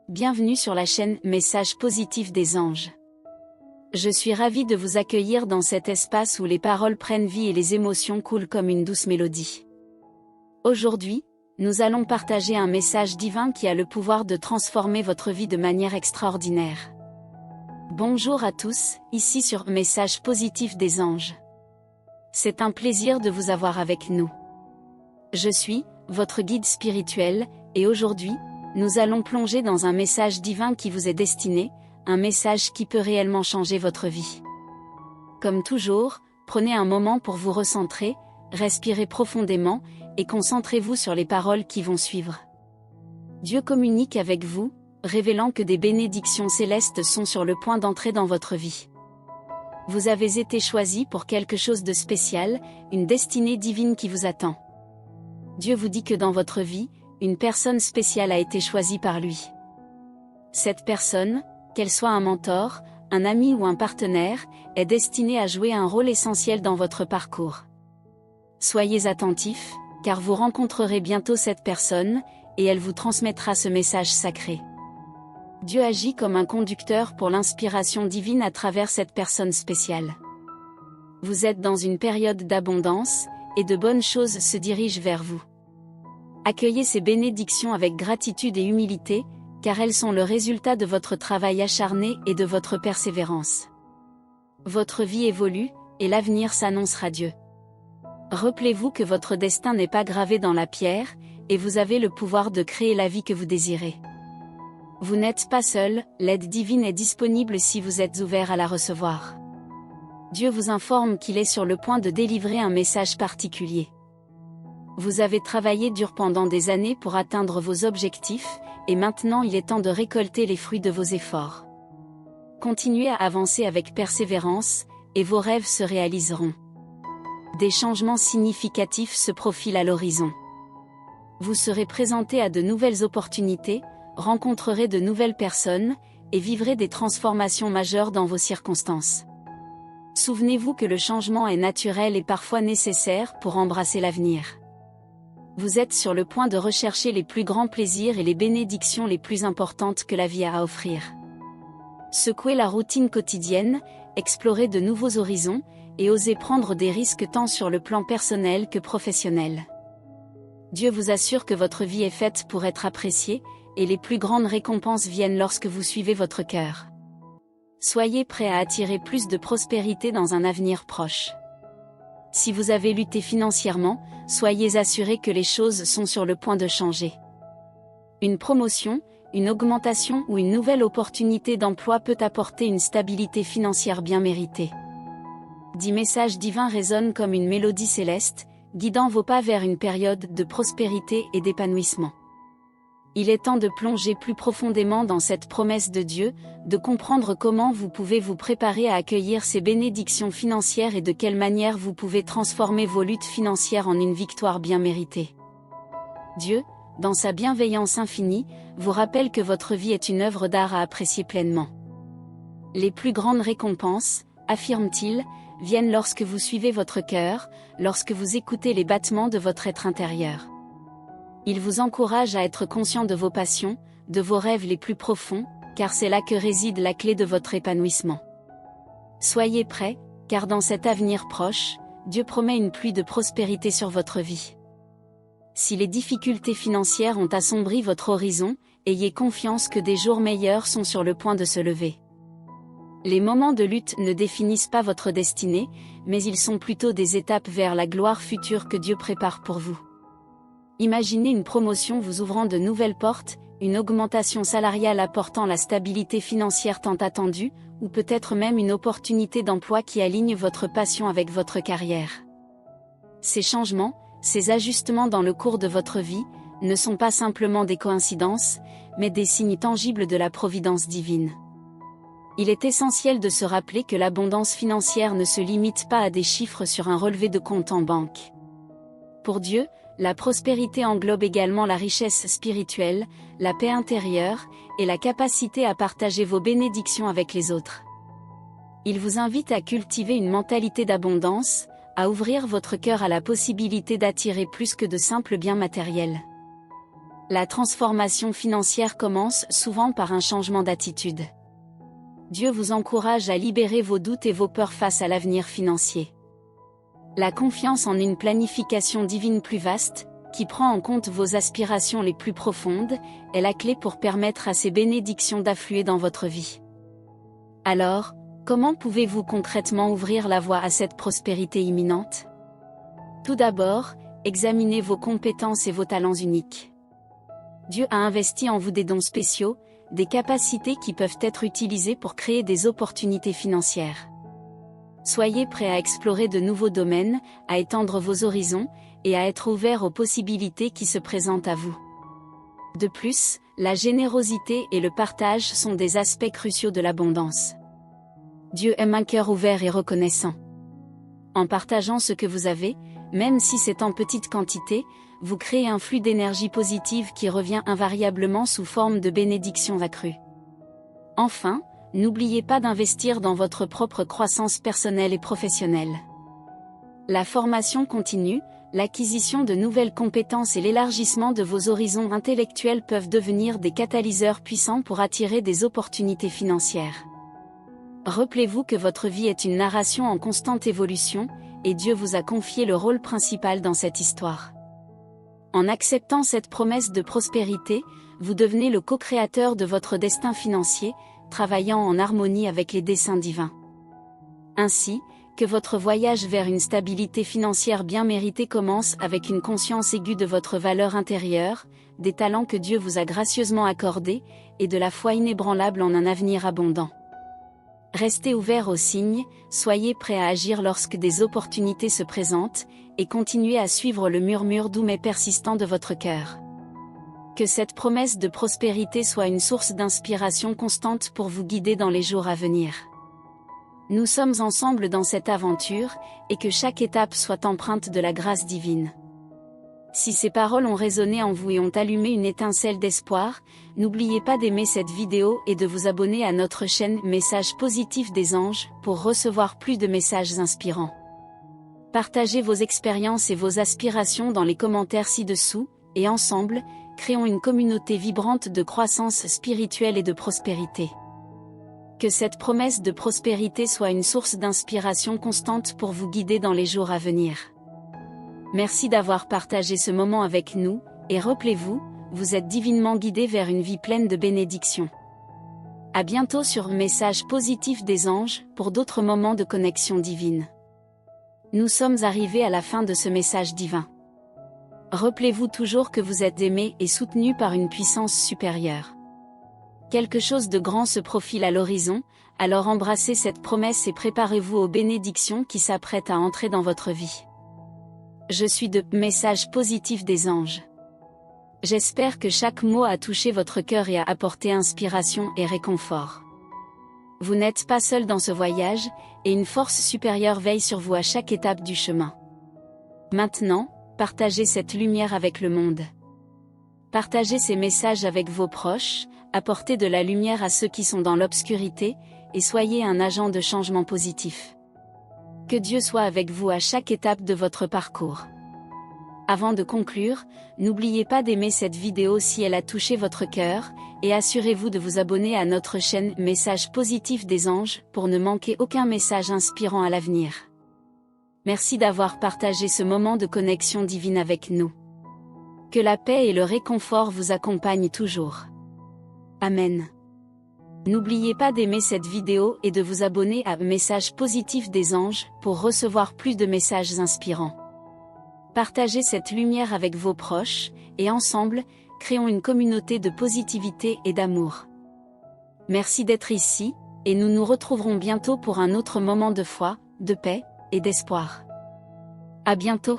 Bienvenue sur la chaîne Message positif des anges. Je suis ravie de vous accueillir dans cet espace où les paroles prennent vie et les émotions coulent comme une douce mélodie. Aujourd'hui, nous allons partager un message divin qui a le pouvoir de transformer votre vie de manière extraordinaire. Bonjour à tous, ici sur Message positif des anges. C'est un plaisir de vous avoir avec nous. Je suis votre guide spirituel, et aujourd'hui, nous allons plonger dans un message divin qui vous est destiné, un message qui peut réellement changer votre vie. Comme toujours, prenez un moment pour vous recentrer, respirez profondément, et concentrez-vous sur les paroles qui vont suivre. Dieu communique avec vous, révélant que des bénédictions célestes sont sur le point d'entrer dans votre vie. Vous avez été choisi pour quelque chose de spécial, une destinée divine qui vous attend. Dieu vous dit que dans votre vie, une personne spéciale a été choisie par lui. Cette personne, qu'elle soit un mentor, un ami ou un partenaire, est destinée à jouer un rôle essentiel dans votre parcours. Soyez attentifs, car vous rencontrerez bientôt cette personne, et elle vous transmettra ce message sacré. Dieu agit comme un conducteur pour l'inspiration divine à travers cette personne spéciale. Vous êtes dans une période d'abondance, et de bonnes choses se dirigent vers vous. Accueillez ces bénédictions avec gratitude et humilité, car elles sont le résultat de votre travail acharné et de votre persévérance. Votre vie évolue, et l'avenir s'annonce radieux. Rappelez-vous que votre destin n'est pas gravé dans la pierre, et vous avez le pouvoir de créer la vie que vous désirez. Vous n'êtes pas seul, l'aide divine est disponible si vous êtes ouvert à la recevoir. Dieu vous informe qu'il est sur le point de délivrer un message particulier. Vous avez travaillé dur pendant des années pour atteindre vos objectifs, et maintenant il est temps de récolter les fruits de vos efforts. Continuez à avancer avec persévérance, et vos rêves se réaliseront. Des changements significatifs se profilent à l'horizon. Vous serez présenté à de nouvelles opportunités, rencontrerez de nouvelles personnes, et vivrez des transformations majeures dans vos circonstances. Souvenez-vous que le changement est naturel et parfois nécessaire pour embrasser l'avenir. Vous êtes sur le point de rechercher les plus grands plaisirs et les bénédictions les plus importantes que la vie a à offrir. Secouez la routine quotidienne, explorez de nouveaux horizons, et osez prendre des risques tant sur le plan personnel que professionnel. Dieu vous assure que votre vie est faite pour être appréciée, et les plus grandes récompenses viennent lorsque vous suivez votre cœur. Soyez prêts à attirer plus de prospérité dans un avenir proche. Si vous avez lutté financièrement, soyez assurés que les choses sont sur le point de changer. Une promotion, une augmentation ou une nouvelle opportunité d'emploi peut apporter une stabilité financière bien méritée. 10 messages divins résonnent comme une mélodie céleste, guidant vos pas vers une période de prospérité et d'épanouissement. Il est temps de plonger plus profondément dans cette promesse de Dieu, de comprendre comment vous pouvez vous préparer à accueillir ces bénédictions financières et de quelle manière vous pouvez transformer vos luttes financières en une victoire bien méritée. Dieu, dans sa bienveillance infinie, vous rappelle que votre vie est une œuvre d'art à apprécier pleinement. Les plus grandes récompenses, affirme-t-il, viennent lorsque vous suivez votre cœur, lorsque vous écoutez les battements de votre être intérieur. Il vous encourage à être conscient de vos passions, de vos rêves les plus profonds, car c'est là que réside la clé de votre épanouissement. Soyez prêts, car dans cet avenir proche, Dieu promet une pluie de prospérité sur votre vie. Si les difficultés financières ont assombri votre horizon, ayez confiance que des jours meilleurs sont sur le point de se lever. Les moments de lutte ne définissent pas votre destinée, mais ils sont plutôt des étapes vers la gloire future que Dieu prépare pour vous. Imaginez une promotion vous ouvrant de nouvelles portes, une augmentation salariale apportant la stabilité financière tant attendue, ou peut-être même une opportunité d'emploi qui aligne votre passion avec votre carrière. Ces changements, ces ajustements dans le cours de votre vie, ne sont pas simplement des coïncidences, mais des signes tangibles de la providence divine. Il est essentiel de se rappeler que l'abondance financière ne se limite pas à des chiffres sur un relevé de compte en banque. Pour Dieu, la prospérité englobe également la richesse spirituelle, la paix intérieure, et la capacité à partager vos bénédictions avec les autres. Il vous invite à cultiver une mentalité d'abondance, à ouvrir votre cœur à la possibilité d'attirer plus que de simples biens matériels. La transformation financière commence souvent par un changement d'attitude. Dieu vous encourage à libérer vos doutes et vos peurs face à l'avenir financier. La confiance en une planification divine plus vaste, qui prend en compte vos aspirations les plus profondes, est la clé pour permettre à ces bénédictions d'affluer dans votre vie. Alors, comment pouvez-vous concrètement ouvrir la voie à cette prospérité imminente? Tout d'abord, examinez vos compétences et vos talents uniques. Dieu a investi en vous des dons spéciaux, des capacités qui peuvent être utilisées pour créer des opportunités financières. Soyez prêts à explorer de nouveaux domaines, à étendre vos horizons, et à être ouverts aux possibilités qui se présentent à vous. De plus, la générosité et le partage sont des aspects cruciaux de l'abondance. Dieu aime un cœur ouvert et reconnaissant. En partageant ce que vous avez, même si c'est en petite quantité, vous créez un flux d'énergie positive qui revient invariablement sous forme de bénédictions accrues. Enfin, n'oubliez pas d'investir dans votre propre croissance personnelle et professionnelle. La formation continue, l'acquisition de nouvelles compétences et l'élargissement de vos horizons intellectuels peuvent devenir des catalyseurs puissants pour attirer des opportunités financières. Rappelez-vous que votre vie est une narration en constante évolution, et Dieu vous a confié le rôle principal dans cette histoire. En acceptant cette promesse de prospérité, vous devenez le co-créateur de votre destin financier, travaillant en harmonie avec les desseins divins. Ainsi, que votre voyage vers une stabilité financière bien méritée commence avec une conscience aiguë de votre valeur intérieure, des talents que Dieu vous a gracieusement accordés, et de la foi inébranlable en un avenir abondant. Restez ouverts aux signes, soyez prêts à agir lorsque des opportunités se présentent, et continuez à suivre le murmure doux mais persistant de votre cœur. Que cette promesse de prospérité soit une source d'inspiration constante pour vous guider dans les jours à venir. Nous sommes ensemble dans cette aventure, et que chaque étape soit empreinte de la grâce divine. Si ces paroles ont résonné en vous et ont allumé une étincelle d'espoir, n'oubliez pas d'aimer cette vidéo et de vous abonner à notre chaîne Messages positifs des anges pour recevoir plus de messages inspirants. Partagez vos expériences et vos aspirations dans les commentaires ci-dessous, et ensemble, créons une communauté vibrante de croissance spirituelle et de prospérité. Que cette promesse de prospérité soit une source d'inspiration constante pour vous guider dans les jours à venir. Merci d'avoir partagé ce moment avec nous, et rappelez-vous, vous êtes divinement guidés vers une vie pleine de bénédictions. À bientôt sur Messages positifs des anges pour d'autres moments de connexion divine. Nous sommes arrivés à la fin de ce message divin. Rappelez-vous toujours que vous êtes aimés et soutenus par une puissance supérieure. Quelque chose de grand se profile à l'horizon, alors embrassez cette promesse et préparez-vous aux bénédictions qui s'apprêtent à entrer dans votre vie. Je suis de Messages positifs des anges. J'espère que chaque mot a touché votre cœur et a apporté inspiration et réconfort. Vous n'êtes pas seul dans ce voyage, et une force supérieure veille sur vous à chaque étape du chemin. Maintenant, partagez cette lumière avec le monde. Partagez ces messages avec vos proches, apportez de la lumière à ceux qui sont dans l'obscurité, et soyez un agent de changement positif. Que Dieu soit avec vous à chaque étape de votre parcours. Avant de conclure, n'oubliez pas d'aimer cette vidéo si elle a touché votre cœur, et assurez-vous de vous abonner à notre chaîne Messages positifs des anges pour ne manquer aucun message inspirant à l'avenir. Merci d'avoir partagé ce moment de connexion divine avec nous. Que la paix et le réconfort vous accompagnent toujours. Amen. N'oubliez pas d'aimer cette vidéo et de vous abonner à Messages positifs des anges pour recevoir plus de messages inspirants. Partagez cette lumière avec vos proches, et ensemble, créons une communauté de positivité et d'amour. Merci d'être ici, et nous nous retrouverons bientôt pour un autre moment de foi, de paix, et d'espoir. À bientôt.